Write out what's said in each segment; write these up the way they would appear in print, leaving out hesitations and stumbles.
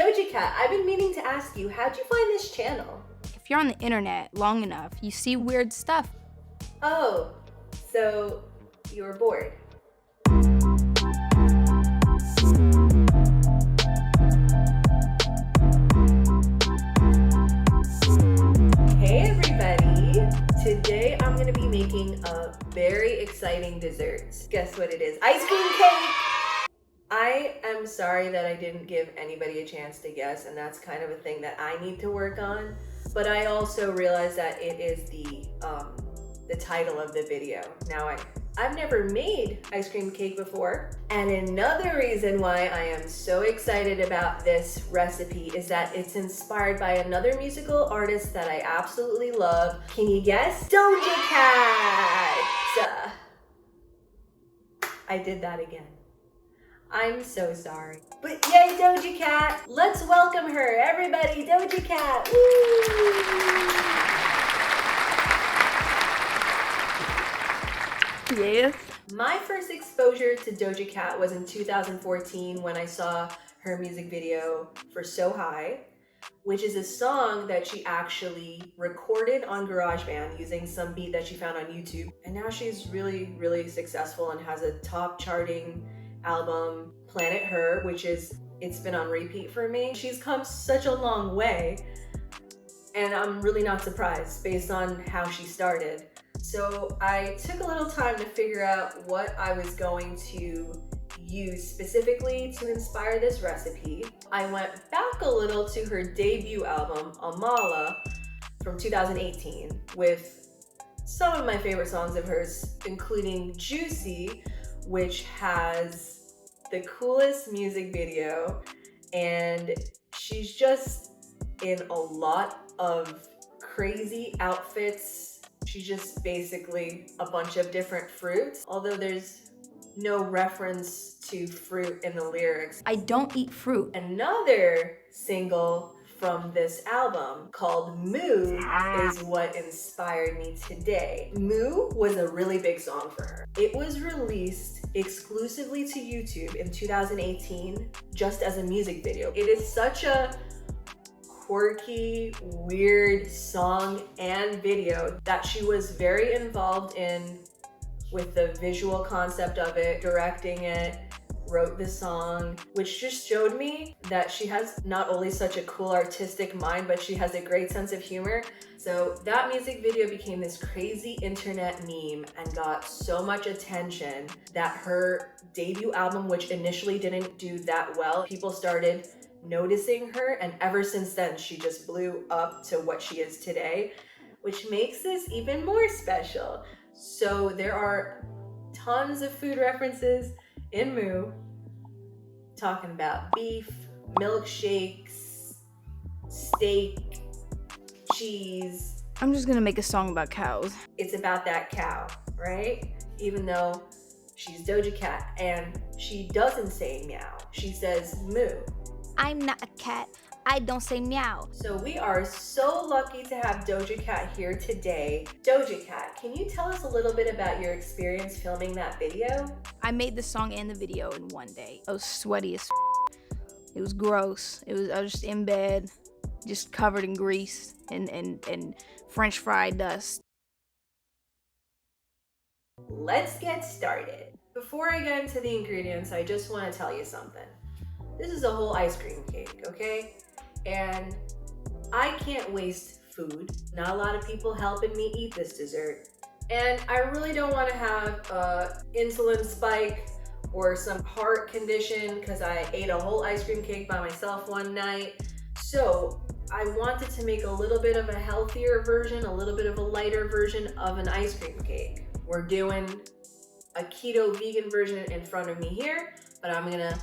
Doja Cat, I've been meaning to ask you, how'd you find this channel? If you're on the internet long enough, you see weird stuff. Oh, so you were bored. Hey everybody! Today I'm gonna be making a very exciting dessert. Guess what it is? Ice cream cake! I am sorry that I didn't give anybody a chance to guess, and that's kind of a thing that I need to work on. But I also realized that it is the title of the video. Now I've never made ice cream cake before, and another reason why I am so excited about this recipe is that it's inspired by another musical artist that I absolutely love. Can you guess? Doja Cat! I did that again. I'm so sorry. But yay, Doja Cat! Let's welcome her, everybody, Doja Cat! Woo! Yeah. My first exposure to Doja Cat was in 2014 when I saw her music video for So High, which is a song that she actually recorded on GarageBand using some beat that she found on YouTube. And now she's really, really successful and has a top charting album, Planet Her, which it's been on repeat for me. She's come such a long way, and I'm really not surprised based on how she started. So I took a little time to figure out what I was going to use specifically to inspire this recipe. I went back a little to her debut album, Amala, from 2018, with some of my favorite songs of hers, including Juicy, which has the coolest music video, and she's just in a lot of crazy outfits. She's just basically a bunch of different fruits, although there's no reference to fruit in the lyrics. I don't eat fruit. Another single from this album called Moo is what inspired me today. Moo was a really big song for her. It was released exclusively to YouTube in 2018 just as a music video. It is such a quirky, weird song and video that she was very involved in with the visual concept of it, directing it, wrote the song, which just showed me that she has not only such a cool artistic mind, but she has a great sense of humor. So that music video became this crazy internet meme and got so much attention that her debut album, which initially didn't do that well, people started noticing her, and ever since then she just blew up to what she is today, which makes this even more special. So there are tons of food references in Moo, talking about beef, milkshakes, steak, cheese. I'm just gonna make a song about cows. It's about that cow, right? Even though she's Doja Cat and she doesn't say meow, she says moo. I'm not a cat. I don't say meow. So we are so lucky to have Doja Cat here today. Doja Cat, can you tell us a little bit about your experience filming that video? I made the song and the video in one day. I was sweaty as It was gross. I was just in bed, just covered in grease and French fry dust. Let's get started. Before I get into the ingredients, I just want to tell you something. This is a whole ice cream cake, okay? And I can't waste food. Not a lot of people helping me eat this dessert. And I really don't want to have an insulin spike or some heart condition because I ate a whole ice cream cake by myself one night. So I wanted to make a little bit of a healthier version, a little bit of a lighter version of an ice cream cake. We're doing a keto vegan version in front of me here, but I'm gonna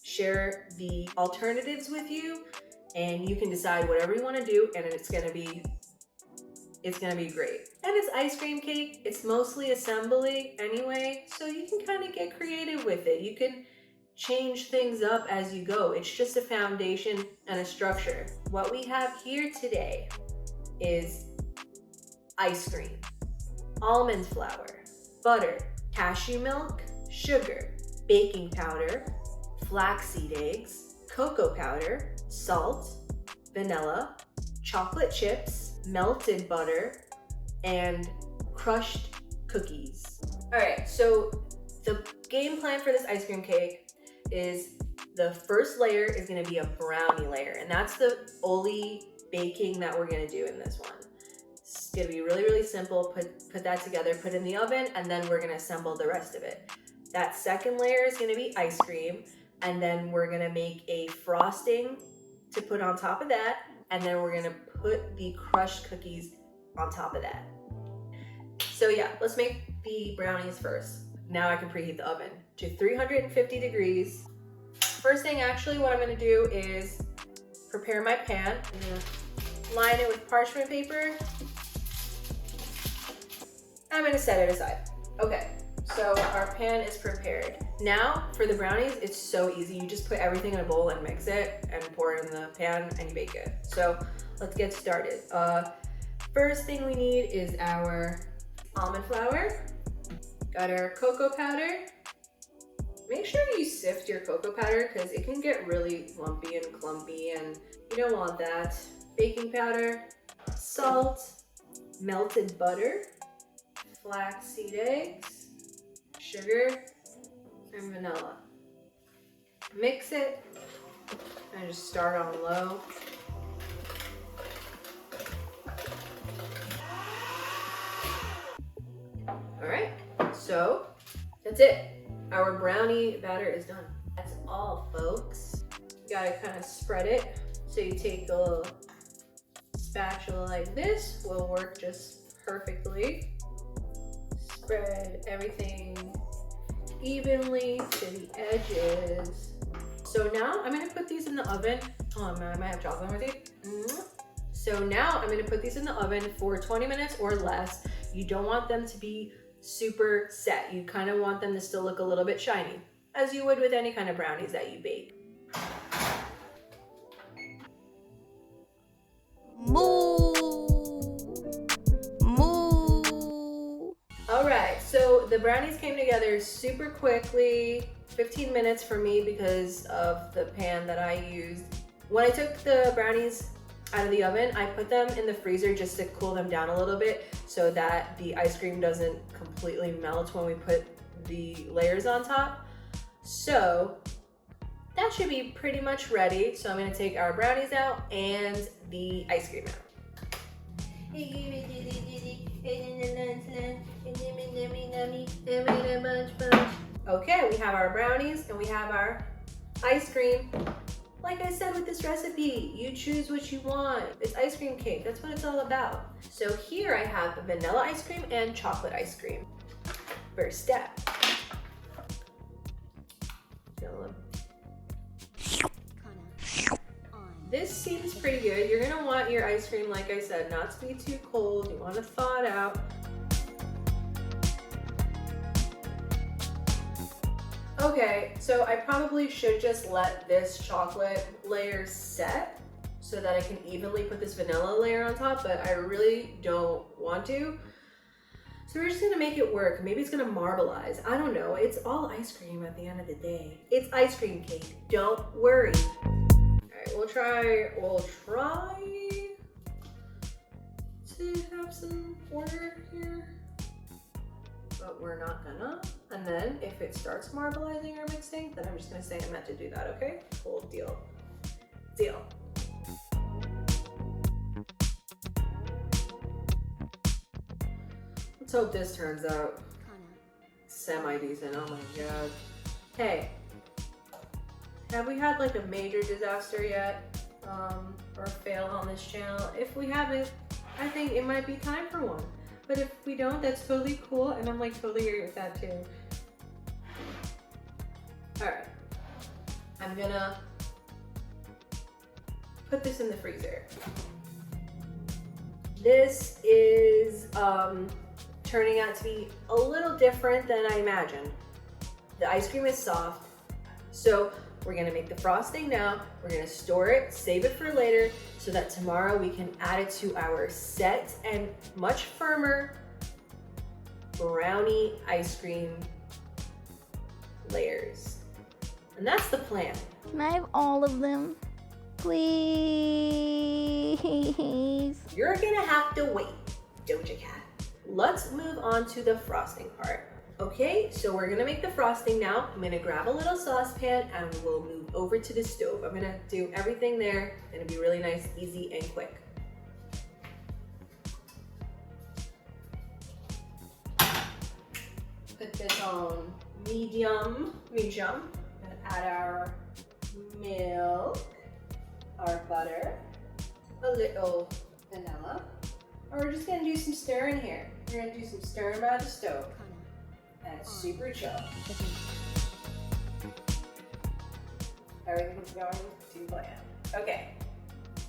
share the alternatives with you, and you can decide whatever you want to do, and it's gonna be great. And it's ice cream cake. It's mostly assembly anyway, so you can kind of get creative with it. You can change things up as you go. It's just a foundation and a structure. What we have here today is ice cream, almond flour, butter, cashew milk, sugar, baking powder, flaxseed eggs, cocoa powder, salt, vanilla, chocolate chips, melted butter, and crushed cookies. All right, so the game plan for this ice cream cake is the first layer is gonna be a brownie layer, and that's the only baking that we're gonna do in this one. It's gonna be really, really simple. Put that together, put it in the oven, and then we're gonna assemble the rest of it. That second layer is gonna be ice cream, and then we're gonna make a frosting to put on top of that, and then we're gonna put the crushed cookies on top of that. So yeah, let's make the brownies first. Now I can preheat the oven to 350 degrees. First thing, actually, what I'm gonna do is prepare my pan. I'm gonna line it with parchment paper. I'm gonna set it aside. Okay, so our pan is prepared. Now for the brownies, it's so easy. You just put everything in a bowl and mix it and pour it in the pan and you bake it. So let's get started. First thing we need is our almond flour. Got our cocoa powder. Make sure you sift your cocoa powder because it can get really lumpy and clumpy and you don't want that. Baking powder, salt, melted butter, flaxseed eggs, sugar, and vanilla. Mix it and just start on low. All right, so that's it. Our brownie batter is done. That's all, folks. You gotta kind of spread it. So you take a little spatula like this, will work just perfectly. Spread everything evenly to the edges. So now I'm gonna put these in the oven. Oh man, I might have chocolate on my teeth. So now I'm gonna put these in the oven for 20 minutes or less. You don't want them to be super set. You kind of want them to still look a little bit shiny, as you would with any kind of brownies that you bake. Moo! All right, so the brownies came together super quickly, 15 minutes for me because of the pan that I used. When I took the brownies out of the oven, I put them in the freezer just to cool them down a little bit so that the ice cream doesn't completely melt when we put the layers on top. So that should be pretty much ready. So I'm gonna take our brownies out and the ice cream out. Okay, we have our brownies and we have our ice cream. Like I said with this recipe, you choose what you want. It's ice cream cake, that's what it's all about. So here I have vanilla ice cream and chocolate ice cream. First step. This seems pretty good. You're gonna want your ice cream, like I said, not to be too cold. You want to thaw it out. Okay, so I probably should just let this chocolate layer set so that I can evenly put this vanilla layer on top, but I really don't want to. So we're just gonna make it work. Maybe it's gonna marbleize. I don't know. It's all ice cream at the end of the day. It's ice cream cake. Don't worry. All right, we'll try to have some order here. But we're not gonna. And then if it starts marbleizing or mixing, then I'm just gonna say I meant to do that, okay? Cool, deal. Deal. Let's hope this turns out semi-decent. Oh my god. Hey, have we had like a major disaster yet? Or fail on this channel? If we haven't, I think it might be time for one. But if we don't, that's totally cool, and I'm like totally here with that too. Alright, I'm gonna put this in the freezer. This is turning out to be a little different than I imagined. The ice cream is soft, so we're gonna make the frosting now. We're gonna store it, save it for later, so that tomorrow we can add it to our set and much firmer brownie ice cream layers. And that's the plan. Can I have all of them? Please. You're gonna have to wait, Doja Cat. Let's move on to the frosting part. Okay, so we're gonna make the frosting now. I'm gonna grab a little saucepan and we'll move over to the stove. I'm gonna do everything there. It's gonna be really nice, easy, and quick. Put this on medium. And add our milk, our butter, a little vanilla. And we're just gonna do some stirring here. We're gonna do some stirring by the stove. And it's super chill. Everything's going to plan. Okay.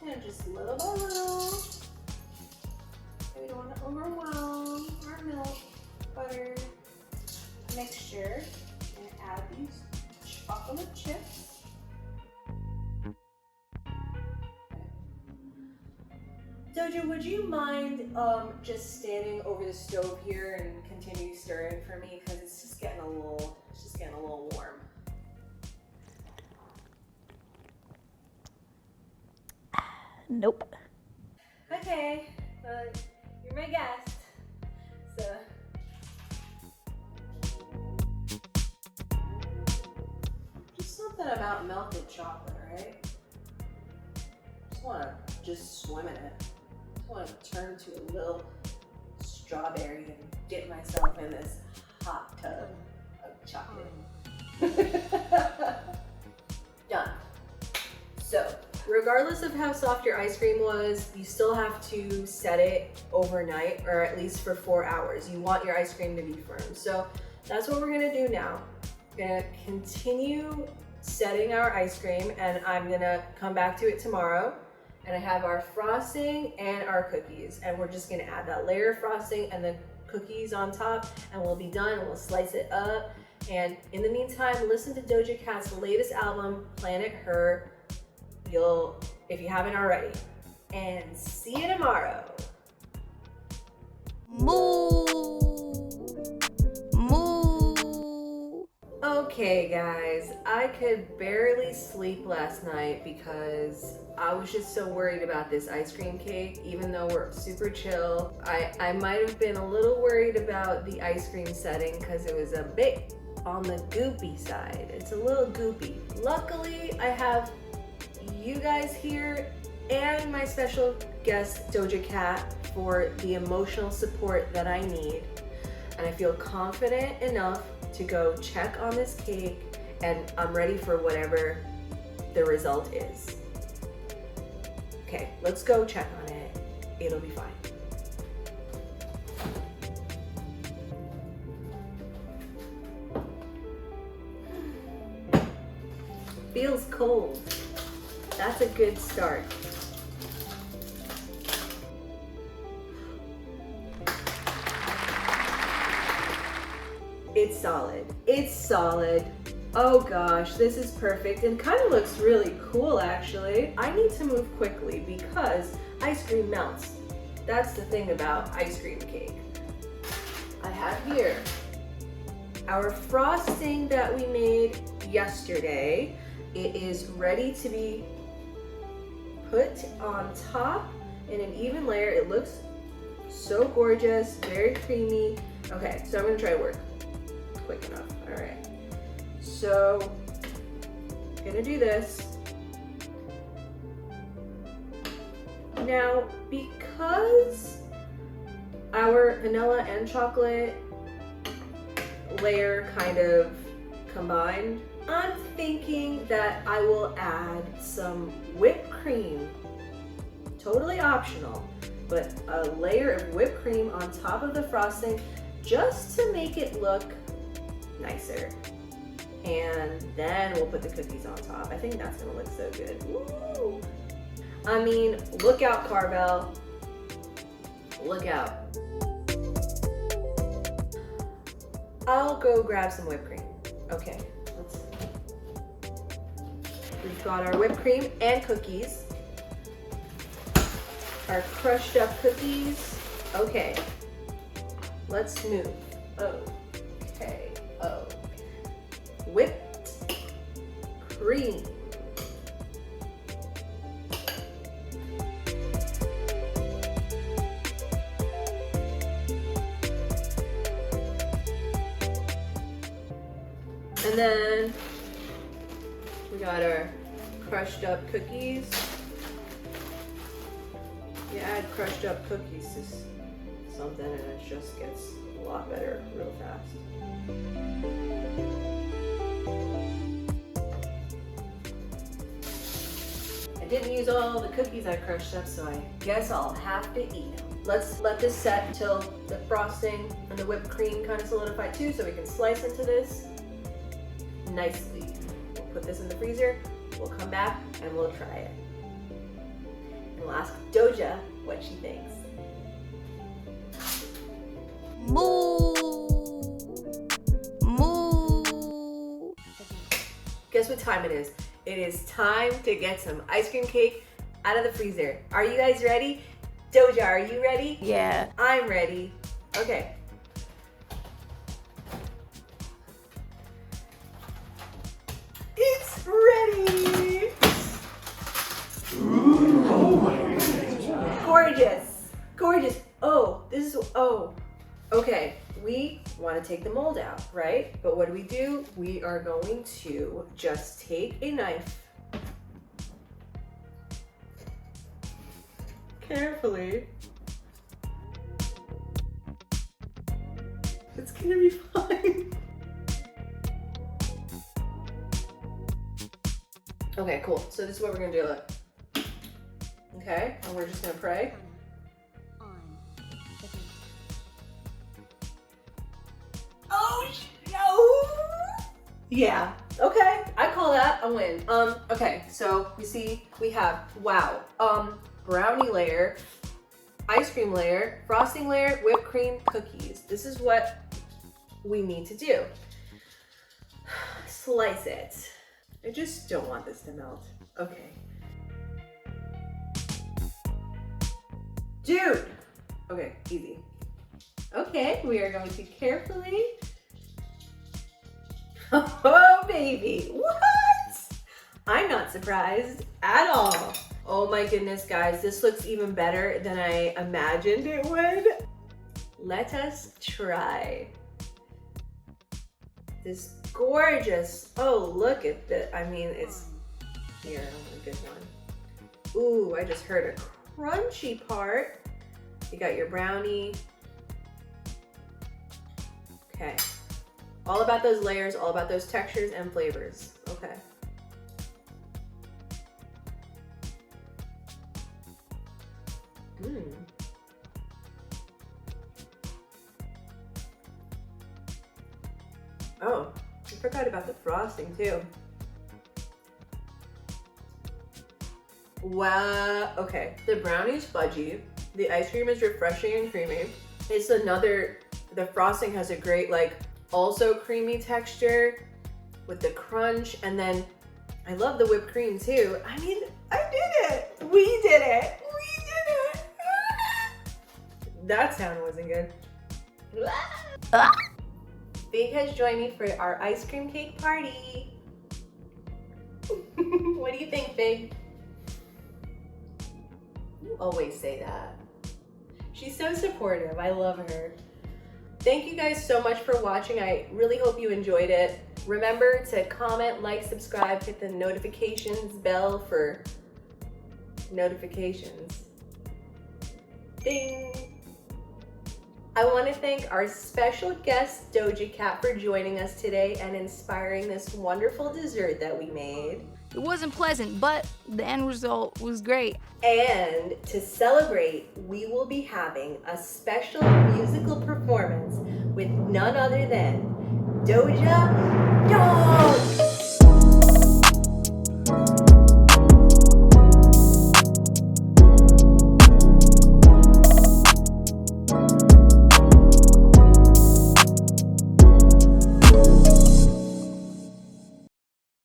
And just little by little. We don't want to overwhelm our milk, butter mixture. And add these chocolate chips. Doja, would you mind just standing over the stove here and continue stirring for me, because it's just getting a little warm. Nope. Okay, you're my guest, so. Just something about melted chocolate, right? Just want to swim in it. I want to turn to a little strawberry and dip myself in this hot tub of chocolate. Done. So, regardless of how soft your ice cream was, you still have to set it overnight, or at least for 4 hours. You want your ice cream to be firm. So that's what we're gonna do now. We're gonna continue setting our ice cream, and I'm gonna come back to it tomorrow. And I have our frosting and our cookies, and we're just gonna add that layer of frosting and the cookies on top, and we'll be done, and we'll slice it up. And in the meantime, listen to Doja Cat's latest album, Planet Her, if you haven't already. And see you tomorrow. Moo. Okay guys, I could barely sleep last night because I was just so worried about this ice cream cake. Even though we're super chill, I might have been a little worried about the ice cream setting because it was a bit on the goopy side. It's a little goopy. Luckily, I have you guys here and my special guest Doja Cat for the emotional support that I need, and I feel confident enough to go check on this cake, and I'm ready for whatever the result is. Okay, let's go check on it. It'll be fine. Feels cold. That's a good start. It's solid. It's solid. Oh gosh, this is perfect and kind of looks really cool actually. I need to move quickly because ice cream melts. That's the thing about ice cream cake. I have here our frosting that we made yesterday. It is ready to be put on top in an even layer. It looks so gorgeous, very creamy. Okay, so I'm gonna try to work quick enough. All right. So, I'm gonna do this. Now, because our vanilla and chocolate layer kind of combined, I'm thinking that I will add some whipped cream. Totally optional, but a layer of whipped cream on top of the frosting just to make it look nicer. And then we'll put the cookies on top. I think that's gonna look so good. Woo! I mean, look out, Carvel. Look out. I'll go grab some whipped cream. Okay, we've got our whipped cream and cookies. Our crushed up cookies. Okay, let's move. Okay. Whipped cream. And then we got our crushed up cookies. You add crushed up cookies to something and it just gets a lot better real fast. I didn't use all the cookies I crushed up, so I guess I'll have to eat them. Let's let this set until the frosting and the whipped cream kind of solidify too, so we can slice into this nicely. We'll put this in the freezer, we'll come back and we'll try it. And we'll ask Doja what she thinks. Moo! Moo! Guess what time it is? It is time to get some ice cream cake out of the freezer. Are you guys ready? Doja, are you ready? Yeah. I'm ready. Okay. It's ready! Ooh, oh my goodness. Gorgeous! Gorgeous! Oh, this is, oh. Okay, we want to take the mold out, right? But what do? We are going to just take a knife. Carefully. It's gonna be fine. Okay, cool. So this is what we're gonna do. Look. Okay, and we're just gonna pray. Oh no! Yeah. Okay, I call that a win. Okay, so we see we have brownie layer, ice cream layer, frosting layer, whipped cream, cookies. This is what we need to do. Slice it. I just don't want this to melt. Okay. Dude! Okay, easy. Okay, we are going to carefully. Oh, baby, what? I'm not surprised at all. Oh my goodness, guys, this looks even better than I imagined it would. Let us try this gorgeous, oh, look at the, I mean, it's, here, a good one. Ooh, I just heard a crunchy part. You got your brownie. Okay. All about those layers, all about those textures and flavors. Okay. Mmm. Oh, I forgot about the frosting too. Wow, okay. The brownie is fudgy. The ice cream is refreshing and creamy. It's another, the frosting has a great, like, also creamy texture with the crunch. And then I love the whipped cream too. I mean, I did it. We did it. We did it. That sound wasn't good. Big has joined me for our ice cream cake party. What do you think, Big? You always say that. She's so supportive. I love her. Thank you guys so much for watching. I really hope you enjoyed it. Remember to comment, like, subscribe, hit the notifications bell for notifications. Ding! I want to thank our special guest, Doja Cat, for joining us today and inspiring this wonderful dessert that we made. It wasn't pleasant, but the end result was great. And to celebrate, we will be having a special musical performance with none other than Doja Cat.